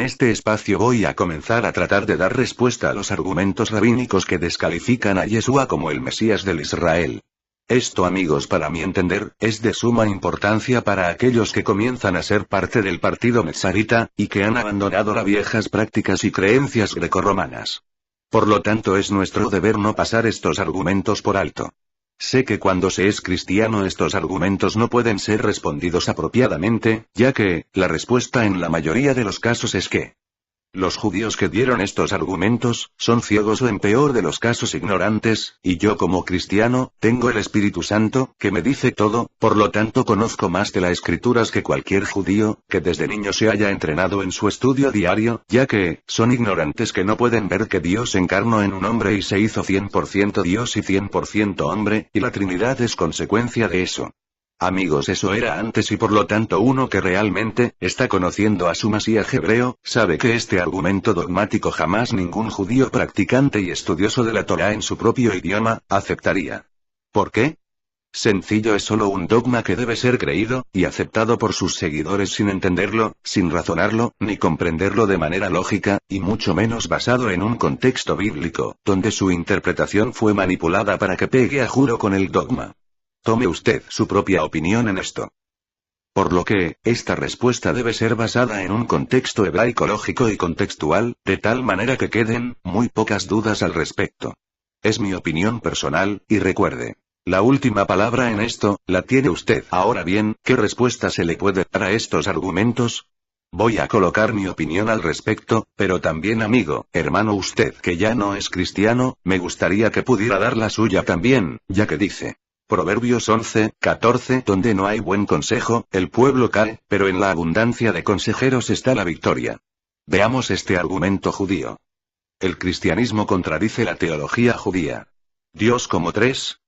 este espacio voy a comenzar a tratar de dar respuesta a los argumentos rabínicos que descalifican a Yeshua como el Mesías del Israel. Esto, amigos, para mi entender, es de suma importancia para aquellos que comienzan a ser parte del partido metzarita, y que han abandonado las viejas prácticas y creencias grecorromanas. Por lo tanto, es nuestro deber no pasar estos argumentos por alto. Sé que cuando se es cristiano estos argumentos no pueden ser respondidos apropiadamente, ya que, la respuesta en la mayoría de los casos es que los judíos que dieron estos argumentos, son ciegos o en peor de los casos ignorantes, y yo como cristiano, tengo el Espíritu Santo, que me dice todo, por lo tanto conozco más de las Escrituras que cualquier judío, que desde niño se haya entrenado en su estudio diario, ya que, son ignorantes que no pueden ver que Dios encarnó en un hombre y se hizo 100% Dios y 100% hombre, y la Trinidad es consecuencia de eso. Amigos, eso era antes y por lo tanto uno que realmente está conociendo a su Mesías hebreo, sabe que este argumento dogmático jamás ningún judío practicante y estudioso de la Torá en su propio idioma, aceptaría. ¿Por qué? Sencillo, es solo un dogma que debe ser creído, y aceptado por sus seguidores sin entenderlo, sin razonarlo, ni comprenderlo de manera lógica, y mucho menos basado en un contexto bíblico, donde su interpretación fue manipulada para que pegue a juro con el dogma. Tome usted su propia opinión en esto. Por lo que, esta respuesta debe ser basada en un contexto hebraico lógico y contextual, de tal manera que queden muy pocas dudas al respecto. Es mi opinión personal, y recuerde, la última palabra en esto, la tiene usted. Ahora bien, ¿qué respuesta se le puede dar a estos argumentos? Voy a colocar mi opinión al respecto, pero también, amigo, hermano, usted que ya no es cristiano, me gustaría que pudiera dar la suya también, ya que dice Proverbios 11:14, donde no hay buen consejo, el pueblo cae, pero en la abundancia de consejeros está la victoria. Veamos este argumento judío. El cristianismo contradice la teología judía. ¿Dios como tres?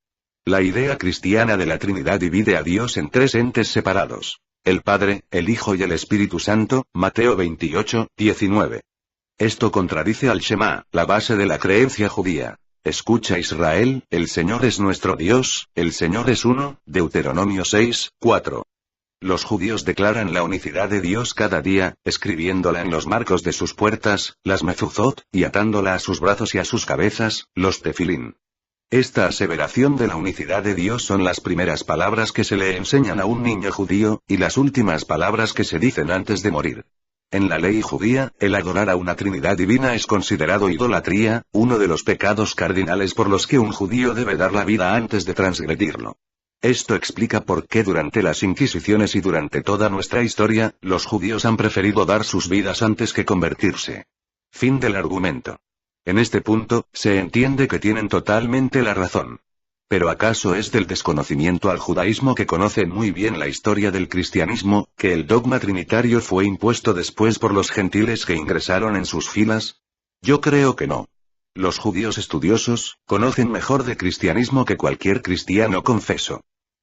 La idea cristiana de la Trinidad divide a Dios en tres entes separados: el Padre, el Hijo y el Espíritu Santo, Mateo 28:19. Esto contradice al Shema, la base de la creencia judía. Escucha, Israel, el Señor es nuestro Dios, el Señor es uno, Deuteronomio 6:4. Los judíos declaran la unicidad de Dios cada día, escribiéndola en los marcos de sus puertas, las mezuzot, y atándola a sus brazos y a sus cabezas, los tefilín. Esta aseveración de la unicidad de Dios son las primeras palabras que se le enseñan a un niño judío, y las últimas palabras que se dicen antes de morir. En la ley judía, el adorar a una Trinidad divina es considerado idolatría, uno de los pecados cardinales por los que un judío debe dar la vida antes de transgredirlo. Esto explica por qué durante las Inquisiciones y durante toda nuestra historia, los judíos han preferido dar sus vidas antes que convertirse. Fin del argumento. En este punto, se entiende que tienen totalmente la razón. Pero ¿acaso es del desconocimiento al judaísmo que conocen muy bien la historia del cristianismo, que el dogma trinitario fue impuesto después por los gentiles que ingresaron en sus filas? Yo creo que no. Los judíos estudiosos, conocen mejor de cristianismo que cualquier cristiano confeso.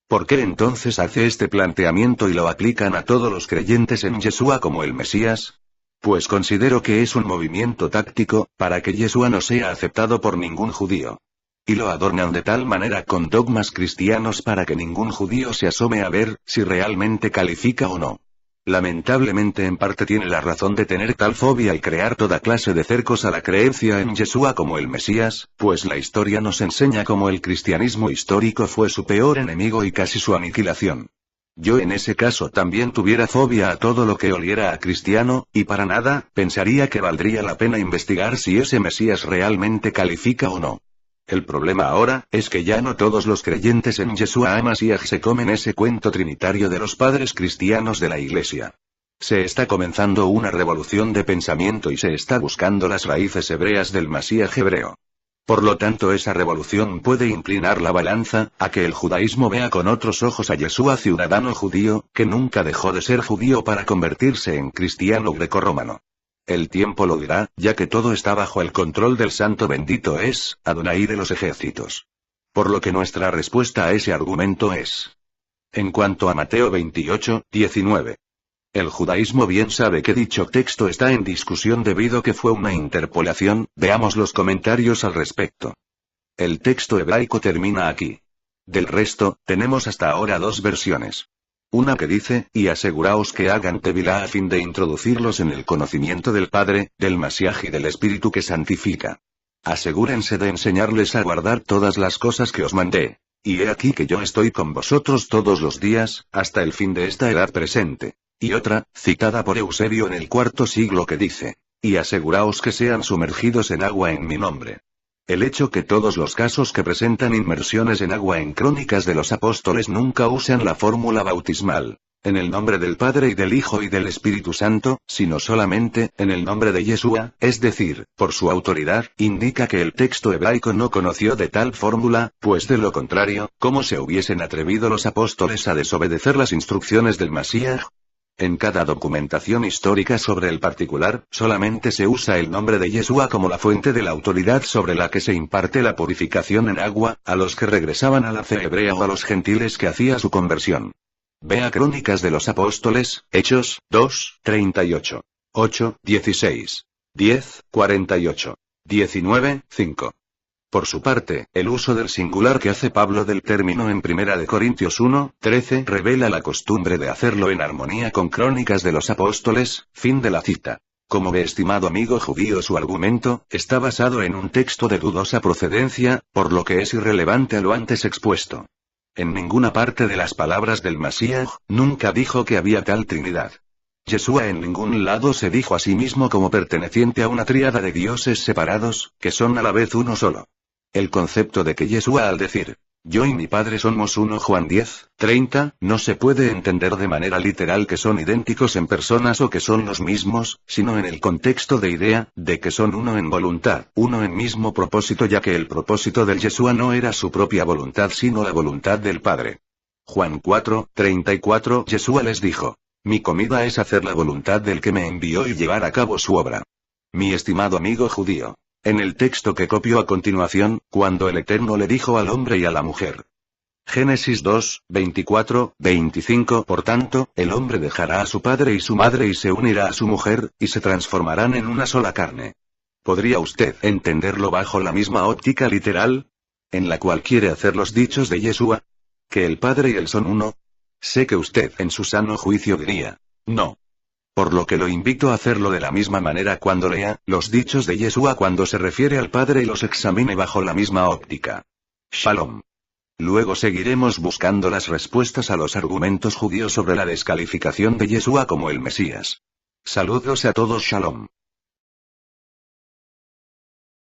¿Por qué entonces hace este planteamiento y lo aplican a todos los creyentes en Yeshua como el Mesías? Pues considero que es un movimiento táctico, para que Yeshua no sea aceptado por ningún judío. Y lo adornan de tal manera con dogmas cristianos para que ningún judío se asome a ver si realmente califica o no. Lamentablemente en parte tiene la razón de tener tal fobia y crear toda clase de cercos a la creencia en Yeshua como el Mesías, pues la historia nos enseña cómo el cristianismo histórico fue su peor enemigo y casi su aniquilación. Yo en ese caso también tuviera fobia a todo lo que oliera a cristiano, y para nada, pensaría que valdría la pena investigar si ese Mesías realmente califica o no. El problema ahora, es que ya no todos los creyentes en Yeshua HaMashiach se comen ese cuento trinitario de los padres cristianos de la Iglesia. Se está comenzando una revolución de pensamiento y se está buscando las raíces hebreas del Masíaj hebreo. Por lo tanto, esa revolución puede inclinar la balanza, a que el judaísmo vea con otros ojos a Yeshua ciudadano judío, que nunca dejó de ser judío para convertirse en cristiano grecorromano. El tiempo lo dirá, ya que todo está bajo el control del santo bendito es, Adonai de los ejércitos. Por lo que nuestra respuesta a ese argumento es: en cuanto a Mateo 28:19. El judaísmo bien sabe que dicho texto está en discusión debido que fue una interpolación, veamos los comentarios al respecto. El texto hebraico termina aquí. Del resto, tenemos hasta ahora dos versiones. Una que dice, y aseguraos que hagan tevilá a fin de introducirlos en el conocimiento del Padre, del Masiaj y del Espíritu que santifica. Asegúrense de enseñarles a guardar todas las cosas que os mandé. Y he aquí que yo estoy con vosotros todos los días, hasta el fin de esta edad presente. Y otra, citada por Eusebio en el IV siglo que dice, y aseguraos que sean sumergidos en agua en mi nombre. El hecho que todos los casos que presentan inmersiones en agua en Crónicas de los Apóstoles nunca usan la fórmula bautismal, en el nombre del Padre y del Hijo y del Espíritu Santo, sino solamente, en el nombre de Yeshua, es decir, por su autoridad, indica que el texto hebraico no conoció de tal fórmula, pues de lo contrario, ¿cómo se hubiesen atrevido los apóstoles a desobedecer las instrucciones del Masías? En cada documentación histórica sobre el particular, solamente se usa el nombre de Yeshua como la fuente de la autoridad sobre la que se imparte la purificación en agua, a los que regresaban a la fe hebrea o a los gentiles que hacía su conversión. Vea Crónicas de los Apóstoles, Hechos, 2, 38. 8, 16. 10, 48. 19, 5. Por su parte, el uso del singular que hace Pablo del término en 1 Corintios 1, 13 revela la costumbre de hacerlo en armonía con Crónicas de los Apóstoles, fin de la cita. Como ve, estimado amigo judío, su argumento está basado en un texto de dudosa procedencia, por lo que es irrelevante a lo antes expuesto. En ninguna parte de las palabras del Masías, nunca dijo que había tal Trinidad. Yeshua en ningún lado se dijo a sí mismo como perteneciente a una tríada de dioses separados, que son a la vez uno solo. El concepto de que Yeshua al decir, yo y mi Padre somos uno, Juan 10, 30, no se puede entender de manera literal que son idénticos en personas o que son los mismos, sino en el contexto de idea, de que son uno en voluntad, uno en mismo propósito, ya que el propósito del Yeshua no era su propia voluntad sino la voluntad del Padre. Juan 4, 34, Yeshua les dijo, mi comida es hacer la voluntad del que me envió y llevar a cabo su obra. Mi estimado amigo judío. En el texto que copio a continuación, cuando el Eterno le dijo al hombre y a la mujer. Génesis 2, 24, 25. Por tanto, el hombre dejará a su padre y su madre y se unirá a su mujer, y se transformarán en una sola carne. ¿Podría usted entenderlo bajo la misma óptica literal? ¿En la cual quiere hacer los dichos de Yeshua? ¿Que el Padre y él son uno? Sé que usted en su sano juicio diría, no. Por lo que lo invito a hacerlo de la misma manera cuando lea los dichos de Yeshua cuando se refiere al Padre y los examine bajo la misma óptica. Shalom. Luego seguiremos buscando las respuestas a los argumentos judíos sobre la descalificación de Yeshua como el Mesías. Saludos a todos, Shalom.